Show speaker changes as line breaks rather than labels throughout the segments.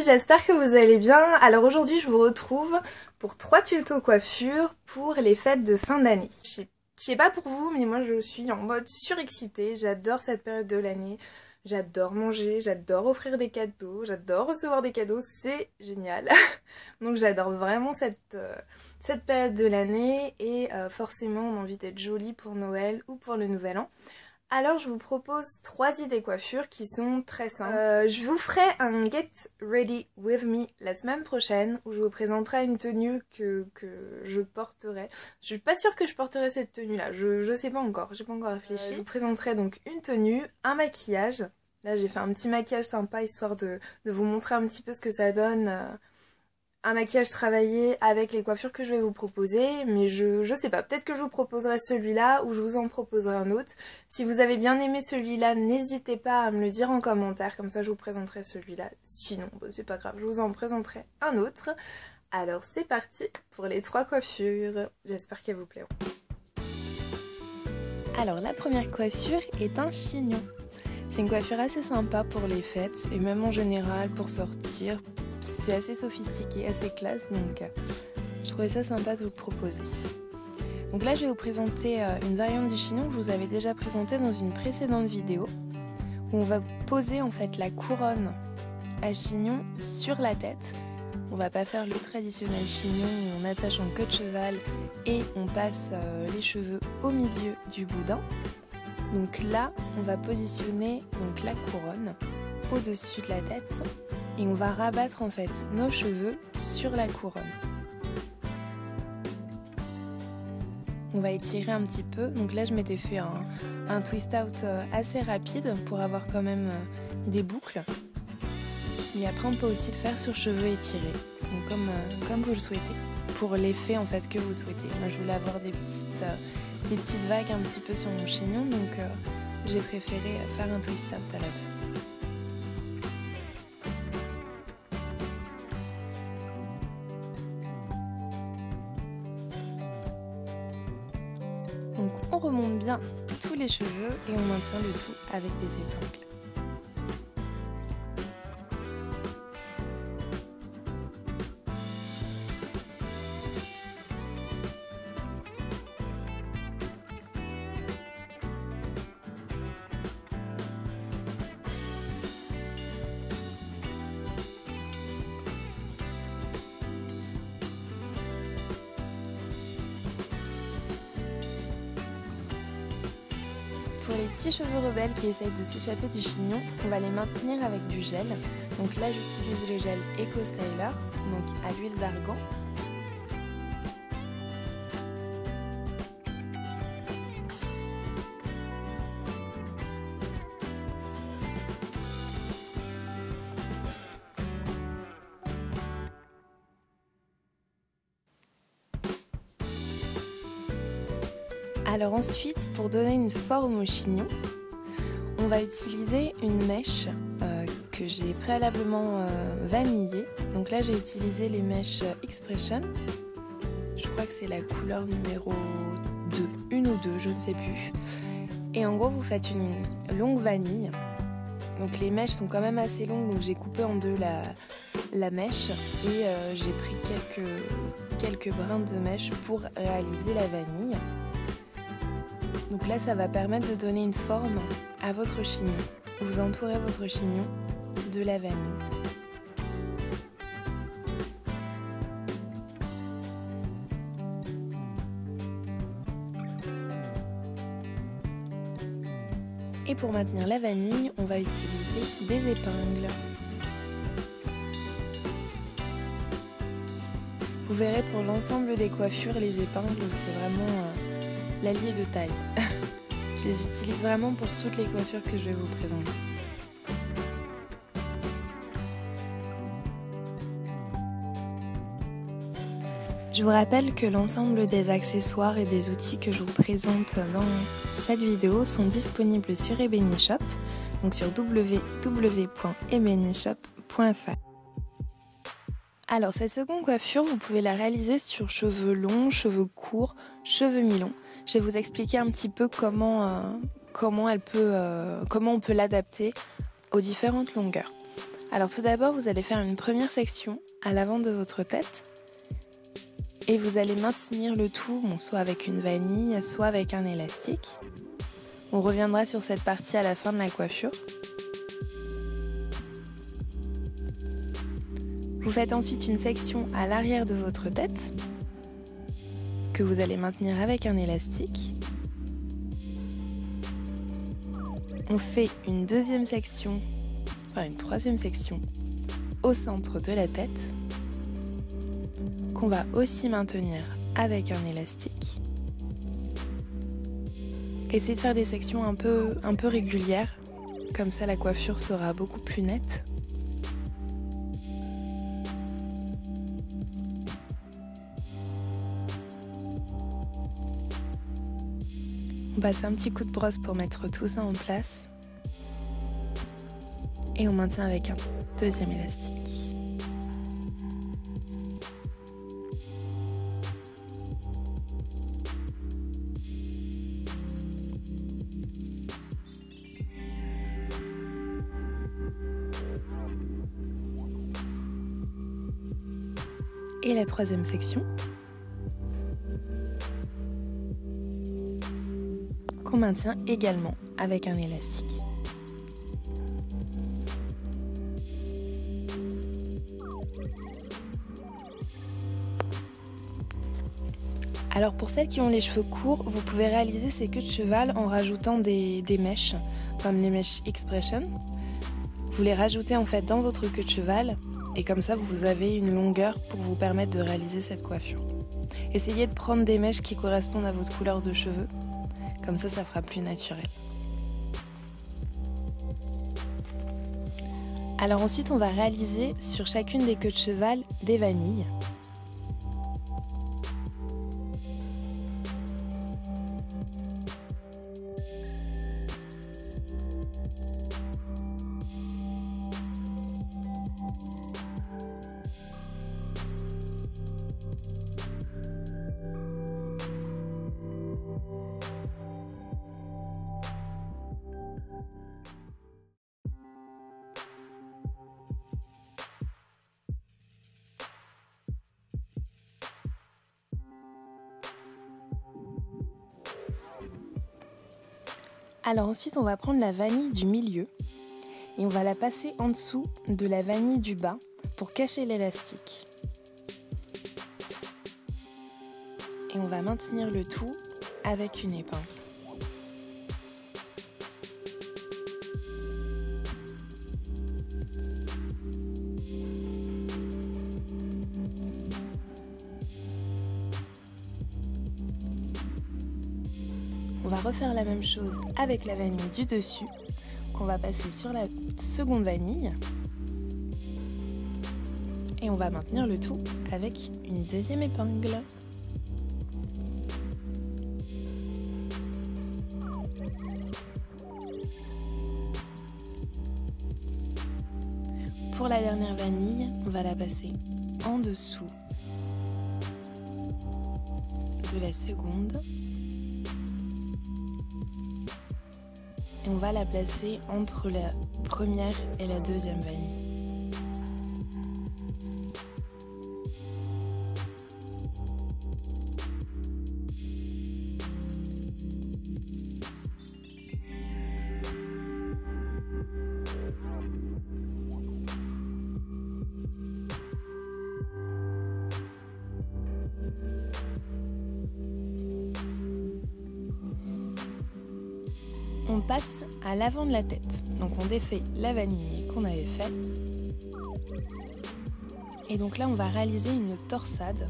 j'espère que vous allez bien. Alors aujourd'hui je vous retrouve pour 3 tutos coiffure pour les fêtes de fin d'année. Je sais pas pour vous, mais moi je suis en mode surexcitée, j'adore cette période de l'année. J'adore manger, j'adore offrir des cadeaux, j'adore recevoir des cadeaux, c'est génial. Donc j'adore vraiment cette période de l'année et forcément on a envie d'être jolie pour Noël ou pour le Nouvel An. Alors je vous propose 3 idées coiffure qui sont très simples. Je vous ferai un Get Ready With Me la semaine prochaine où je vous présenterai une tenue que je porterai. Je suis pas sûre que je porterai cette tenue là, je sais pas encore, j'ai pas encore réfléchi. Je vous présenterai donc une tenue, un maquillage. Là j'ai fait un petit maquillage sympa histoire de vous montrer un petit peu ce que ça donne. Un maquillage travaillé avec les coiffures que je vais vous proposer, mais je sais pas, peut-être que je vous proposerai celui-là ou je vous en proposerai un autre. Si vous avez bien aimé celui-là, n'hésitez pas à me le dire en commentaire, comme ça je vous présenterai celui-là. Sinon, bah, c'est pas grave, je vous en présenterai un autre. Alors c'est parti pour les 3 coiffures, j'espère qu'elles vous plairont. Alors la première coiffure est un chignon. C'est une coiffure assez sympa pour les fêtes et même en général pour sortir. C'est assez sophistiqué, assez classe, donc je trouvais ça sympa de vous le proposer. Donc là je vais vous présenter une variante du chignon que je vous avais déjà présentée dans une précédente vidéo, où on va poser en fait la couronne à chignon sur la tête. On va pas faire le traditionnel chignon où on attache en queue de cheval et on passe les cheveux au milieu du boudin. Donc là on va positionner donc la couronne au-dessus de la tête et on va rabattre en fait nos cheveux sur la couronne. On va étirer un petit peu, donc là je m'étais fait un twist out assez rapide pour avoir quand même des boucles. Et après on peut aussi le faire sur cheveux étirés, donc comme vous le souhaitez, pour l'effet en fait que vous souhaitez. Moi je voulais avoir des petites vagues un petit peu sur mon chignon, donc j'ai préféré faire un twist out à la base. Donc on remonte bien tous les cheveux et on maintient le tout avec des épingles. Pour les petits cheveux rebelles qui essayent de s'échapper du chignon, on va les maintenir avec du gel. Donc là j'utilise le gel Eco Styler, donc à l'huile d'argan. Alors ensuite, pour donner une forme au chignon, on va utiliser une mèche que j'ai préalablement vanillée. Donc là, j'ai utilisé les mèches Expression. Je crois que c'est la couleur numéro 2, une ou deux, je ne sais plus. Et en gros, vous faites une longue vanille. Donc les mèches sont quand même assez longues, donc j'ai coupé en deux la mèche et j'ai pris quelques brins de mèche pour réaliser la vanille. Donc là, ça va permettre de donner une forme à votre chignon. Vous entourez votre chignon de la vanille. Et pour maintenir la vanille, on va utiliser des épingles. Vous verrez pour l'ensemble des coiffures, les épingles, c'est vraiment l'allié de taille. Je les utilise vraiment pour toutes les coiffures que je vais vous présenter. Je vous rappelle que l'ensemble des accessoires et des outils que je vous présente dans cette vidéo sont disponibles sur Ebony Shop, donc sur www.ebonyshop.fr. Alors cette seconde coiffure, vous pouvez la réaliser sur cheveux longs, cheveux courts, cheveux mi-longs. Je vais vous expliquer un petit peu comment on peut l'adapter aux différentes longueurs. Alors tout d'abord, vous allez faire une première section à l'avant de votre tête et vous allez maintenir le tout, soit avec une vanille, soit avec un élastique. On reviendra sur cette partie à la fin de la coiffure. Vous faites ensuite une section à l'arrière de votre tête que vous allez maintenir avec un élastique. On fait une deuxième section, une troisième section au centre de la tête qu'on va aussi maintenir avec un élastique. Essayez de faire des sections un peu régulières, comme ça la coiffure sera beaucoup plus nette. On passe un petit coup de brosse pour mettre tout ça en place. Et on maintient avec un deuxième élastique. Et la troisième section qu'on maintient également avec un élastique. Alors pour celles qui ont les cheveux courts, vous pouvez réaliser ces queues de cheval en rajoutant des mèches, comme les mèches Expression. Vous les rajoutez en fait dans votre queue de cheval et comme ça vous avez une longueur pour vous permettre de réaliser cette coiffure. Essayez de prendre des mèches qui correspondent à votre couleur de cheveux, comme ça fera plus naturel. Alors ensuite on va réaliser sur chacune des queues de cheval des vanilles. Alors ensuite on va prendre la vanille du milieu et on va la passer en dessous de la vanille du bas pour cacher l'élastique. Et on va maintenir le tout avec une épingle. On va refaire la même chose avec la vanille du dessus, qu'on va passer sur la seconde vanille. Et on va maintenir le tout avec une deuxième épingle. Pour la dernière vanille, on va la passer en dessous de la seconde. Et on va la placer entre la première et la deuxième vanille. On passe à l'avant de la tête. Donc on défait la vanille qu'on avait faite. Et donc là on va réaliser une torsade.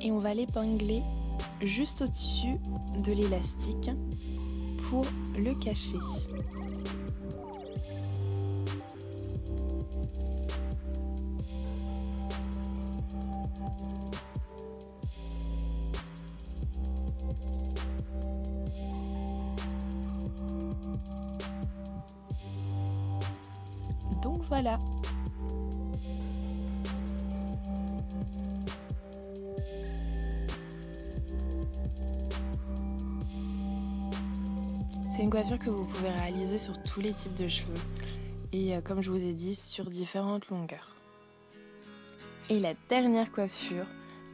Et on va l'épingler juste au-dessus de l'élastique pour le cacher. Donc voilà. C'est une coiffure que vous pouvez réaliser sur tous les types de cheveux et comme je vous ai dit, sur différentes longueurs. Et la dernière coiffure,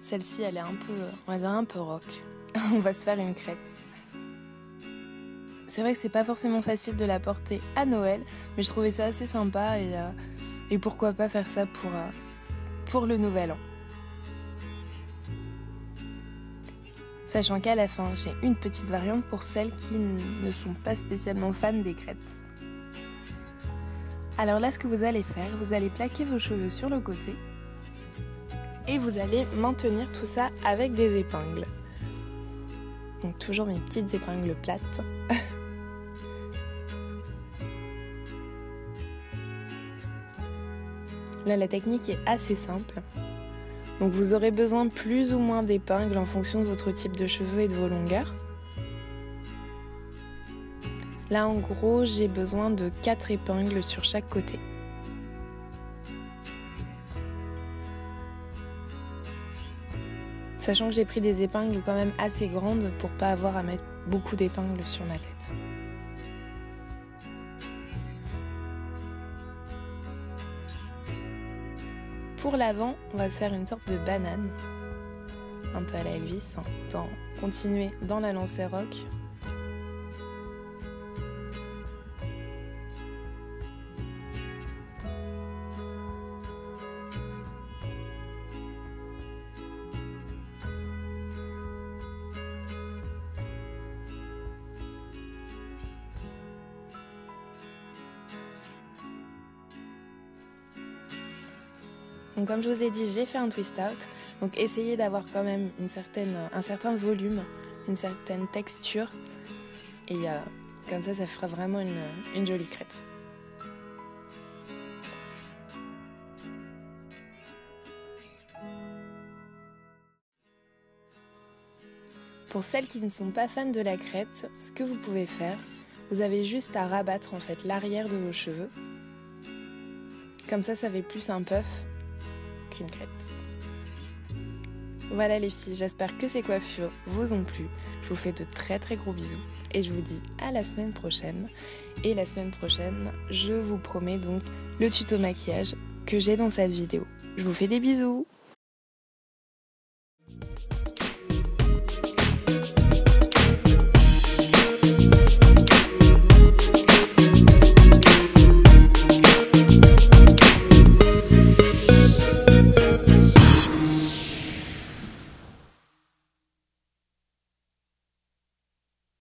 celle-ci elle est un peu, on va dire un peu rock. On va se faire une crête. C'est vrai que c'est pas forcément facile de la porter à Noël, mais je trouvais ça assez sympa et pourquoi pas faire ça pour le nouvel an. Sachant qu'à la fin, j'ai une petite variante pour celles qui ne sont pas spécialement fans des crêtes. Alors là, ce que vous allez faire, vous allez plaquer vos cheveux sur le côté et vous allez maintenir tout ça avec des épingles. Donc toujours mes petites épingles plates. Là, la technique est assez simple. Donc vous aurez besoin de plus ou moins d'épingles en fonction de votre type de cheveux et de vos longueurs. Là, en gros, j'ai besoin de 4 épingles sur chaque côté. Sachant que j'ai pris des épingles quand même assez grandes pour pas avoir à mettre beaucoup d'épingles sur ma tête. Pour l'avant, on va se faire une sorte de banane, un peu à la Elvis, autant continuer dans la lancée rock. Donc comme je vous ai dit, j'ai fait un twist out, donc essayez d'avoir quand même un certain volume, une certaine texture, et comme ça fera vraiment une jolie crête. Pour celles qui ne sont pas fans de la crête, ce que vous pouvez faire, vous avez juste à rabattre en fait l'arrière de vos cheveux. Comme ça fait plus un puff qu'une crête. Voilà les filles, j'espère que ces coiffures vous ont plu. Je vous fais de très très gros bisous et je vous dis à la semaine prochaine. Et la semaine prochaine, je vous promets donc le tuto maquillage que j'ai dans cette vidéo. Je vous fais des bisous!